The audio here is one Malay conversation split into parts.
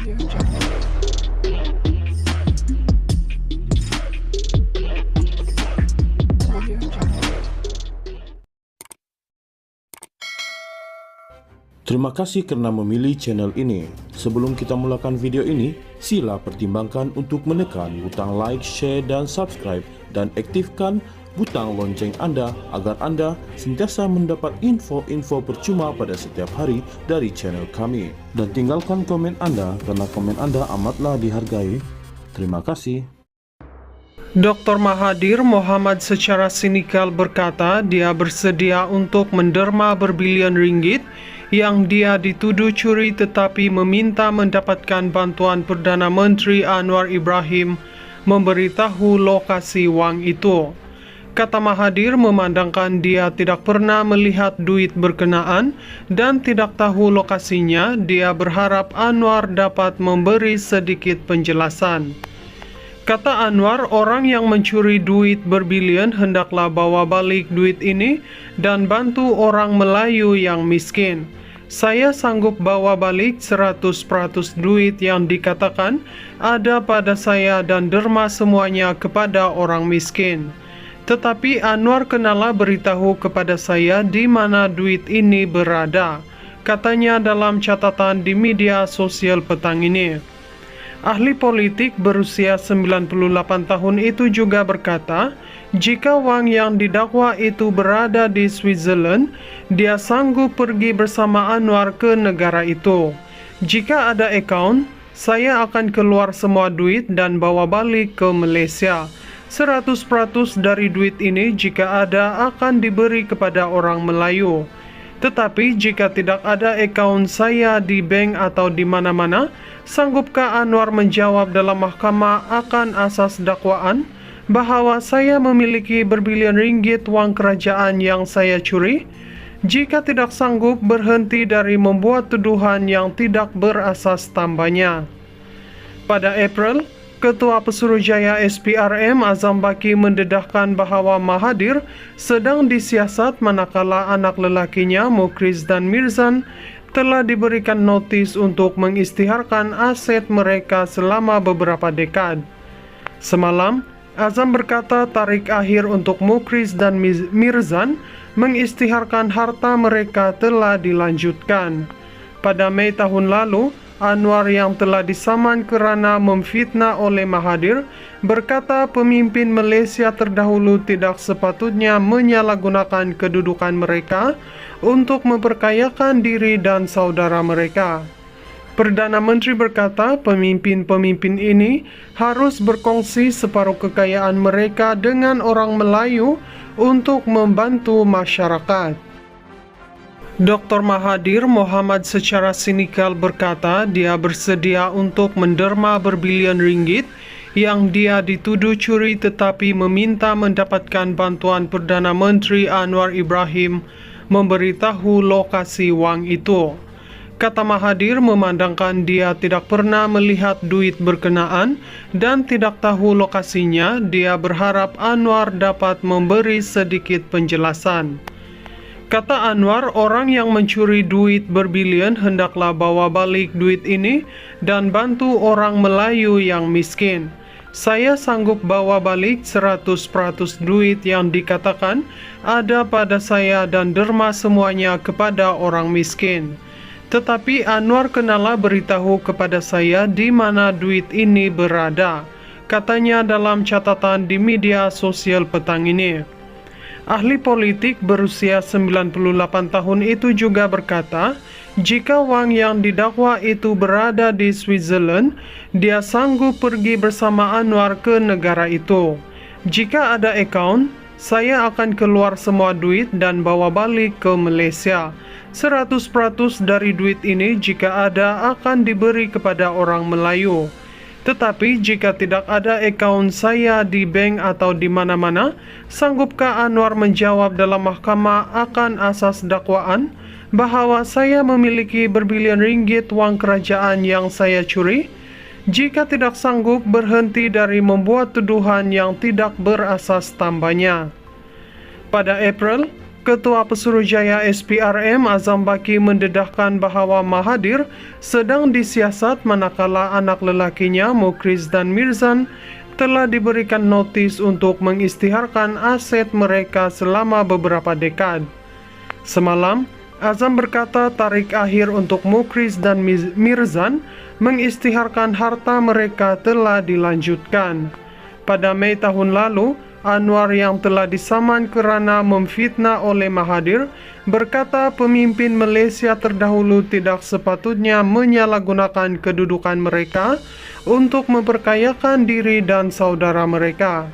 Terima kasih karena memilih channel ini. Sebelum kita mulakan video ini, sila pertimbangkan untuk menekan butang like, share, dan subscribe, dan aktifkan butang lonceng Anda agar Anda sentiasa mendapat info-info percuma pada setiap hari dari channel kami. Dan tinggalkan komen Anda karena komen Anda amatlah dihargai. Terima kasih. Dr. Mahathir Mohamad secara sinikal berkata dia bersedia untuk menderma berbilion ringgit yang dia dituduh curi tetapi meminta mendapatkan bantuan Perdana Menteri Anwar Ibrahim memberitahu lokasi wang itu. Kata Mahathir memandangkan dia tidak pernah melihat duit berkenaan dan tidak tahu lokasinya. Dia berharap Anwar dapat memberi sedikit penjelasan. Kata Anwar, orang yang mencuri duit berbilion hendaklah bawa balik duit ini dan bantu orang Melayu yang miskin. Saya sanggup bawa balik 100% duit yang dikatakan ada pada saya dan derma semuanya kepada orang miskin. Tetapi Anwar kenalah beritahu kepada saya di mana duit ini berada, katanya dalam catatan di media sosial petang ini. Ahli politik berusia 98 tahun itu juga berkata, jika wang yang didakwa itu berada di Switzerland, dia sanggup pergi bersama Anwar ke negara itu. Jika ada akaun, saya akan keluar semua duit dan bawa balik ke Malaysia. 100% dari duit ini jika ada akan diberi kepada orang Melayu. Tetapi jika tidak ada akaun saya di bank atau di mana-mana, sanggupkah Anwar menjawab dalam mahkamah akan asas dakwaan bahawa saya memiliki berbilion ringgit wang kerajaan yang saya curi? Jika tidak sanggup, berhenti dari membuat tuduhan yang tidak berasas, tambahnya. Pada April, Ketua Pesuruhjaya SPRM Azam Baki mendedahkan bahawa Mahathir sedang disiasat manakala anak lelakinya Mukhriz dan Mirzan telah diberikan notis untuk mengisytiharkan aset mereka selama beberapa dekad. Semalam, Azam berkata tarikh akhir untuk Mukhriz dan Mirzan mengisytiharkan harta mereka telah dilanjutkan. Pada Mei tahun lalu, Anwar yang telah disaman kerana memfitnah oleh Mahathir berkata pemimpin Malaysia terdahulu tidak sepatutnya menyalahgunakan kedudukan mereka untuk memperkayakan diri dan saudara mereka. Perdana Menteri berkata pemimpin-pemimpin ini harus berkongsi separuh kekayaan mereka dengan orang Melayu untuk membantu masyarakat. Dr. Mahathir Mohamad secara sinikal berkata dia bersedia untuk menderma berbilion ringgit yang dia dituduh curi tetapi meminta mendapatkan bantuan Perdana Menteri Anwar Ibrahim memberitahu lokasi wang itu. Kata Mahathir memandangkan dia tidak pernah melihat duit berkenaan dan tidak tahu lokasinya. Dia berharap Anwar dapat memberi sedikit penjelasan. Kata Anwar, orang yang mencuri duit berbilion hendaklah bawa balik duit ini dan bantu orang Melayu yang miskin. Saya sanggup bawa balik 100% duit yang dikatakan ada pada saya dan derma semuanya kepada orang miskin. Tetapi Anwar kenalah beritahu kepada saya di mana duit ini berada, katanya dalam catatan di media sosial petang ini. Ahli politik berusia 98 tahun itu juga berkata, jika wang yang didakwa itu berada di Switzerland, dia sanggup pergi bersama Anwar ke negara itu. Jika ada akaun, saya akan keluar semua duit dan bawa balik ke Malaysia. 100% dari duit ini jika ada akan diberi kepada orang Melayu. Tetapi jika tidak ada akaun saya di bank atau di mana-mana, sanggupkah Anwar menjawab dalam mahkamah akan asas dakwaan bahawa saya memiliki berbilion ringgit wang kerajaan yang saya curi? Jika tidak sanggup, berhenti dari membuat tuduhan yang tidak berasas, tambahnya. Pada April, Ketua Pesuruhjaya SPRM Azam Baki mendedahkan bahawa Mahathir sedang disiasat manakala anak lelakinya Mukhriz dan Mirzan telah diberikan notis untuk mengisytiharkan aset mereka selama beberapa dekad. Semalam, Azam berkata tarikh akhir untuk Mukhriz dan Mirzan mengisytiharkan harta mereka telah dilanjutkan. Pada Mei tahun lalu, Anwar yang telah disaman kerana memfitnah oleh Mahathir berkata pemimpin Malaysia terdahulu tidak sepatutnya menyalahgunakan kedudukan mereka untuk memperkayakan diri dan saudara mereka.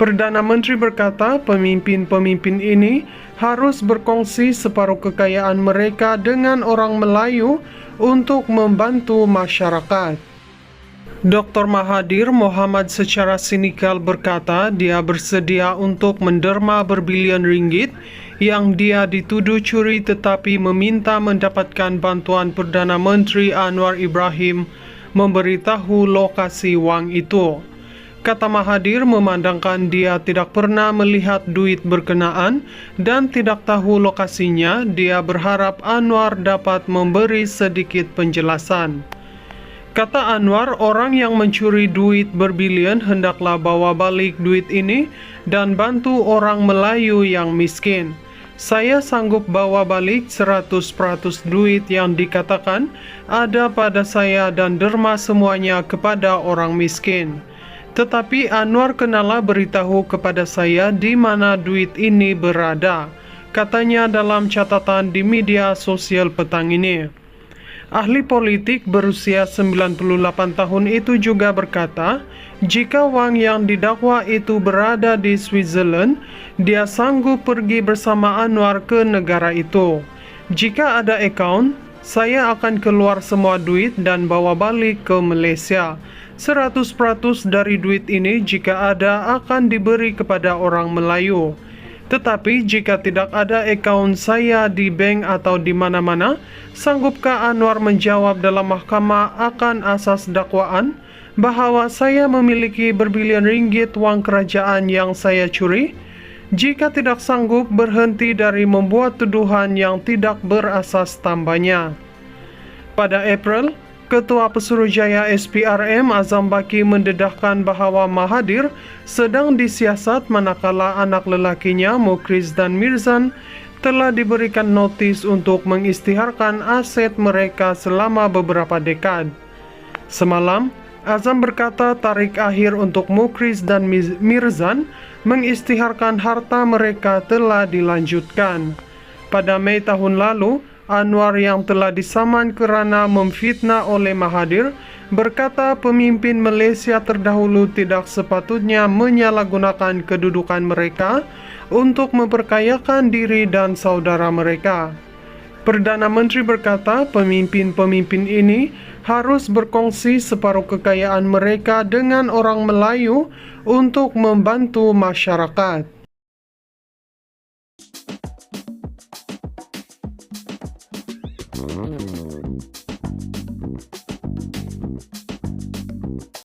Perdana Menteri berkata pemimpin-pemimpin ini harus berkongsi separuh kekayaan mereka dengan orang Melayu untuk membantu masyarakat. Dr. Mahathir Mohamad secara sinikal berkata dia bersedia untuk menderma berbilion ringgit yang dia dituduh curi tetapi meminta mendapatkan bantuan Perdana Menteri Anwar Ibrahim memberitahu lokasi wang itu. Kata Mahathir memandangkan dia tidak pernah melihat duit berkenaan dan tidak tahu lokasinya, dia berharap Anwar dapat memberi sedikit penjelasan. Kata Anwar, orang yang mencuri duit berbilion hendaklah bawa balik duit ini dan bantu orang Melayu yang miskin. Saya sanggup bawa balik 100% duit yang dikatakan ada pada saya dan derma semuanya kepada orang miskin. Tetapi Anwar kenalah beritahu kepada saya di mana duit ini berada, katanya dalam catatan di media sosial petang ini. Ahli politik berusia 98 tahun itu juga berkata, jika wang yang didakwa itu berada di Switzerland, dia sanggup pergi bersama Anwar ke negara itu. Jika ada akaun, saya akan keluar semua duit dan bawa balik ke Malaysia. 100% dari duit ini jika ada akan diberi kepada orang Melayu. Tetapi jika tidak ada akaun saya di bank atau di mana-mana, sanggupkah Anwar menjawab dalam mahkamah akan asas dakwaan bahawa saya memiliki berbilion ringgit wang kerajaan yang saya curi? Jika tidak sanggup, berhenti dari membuat tuduhan yang tidak berasas, tambahnya. Pada April, Ketua Pesuruhjaya SPRM Azam Baki mendedahkan bahawa Mahathir sedang disiasat manakala anak lelakinya Mukhriz dan Mirzan telah diberikan notis untuk mengisytiharkan aset mereka selama beberapa dekad. Semalam, Azam berkata tarikh akhir untuk Mukhriz dan Mirzan mengisytiharkan harta mereka telah dilanjutkan. Pada Mei tahun lalu, Anwar yang telah disaman kerana memfitnah oleh Mahathir berkata pemimpin Malaysia terdahulu tidak sepatutnya menyalahgunakan kedudukan mereka untuk memperkayakan diri dan saudara mereka. Perdana Menteri berkata pemimpin-pemimpin ini harus berkongsi separuh kekayaan mereka dengan orang Melayu untuk membantu masyarakat.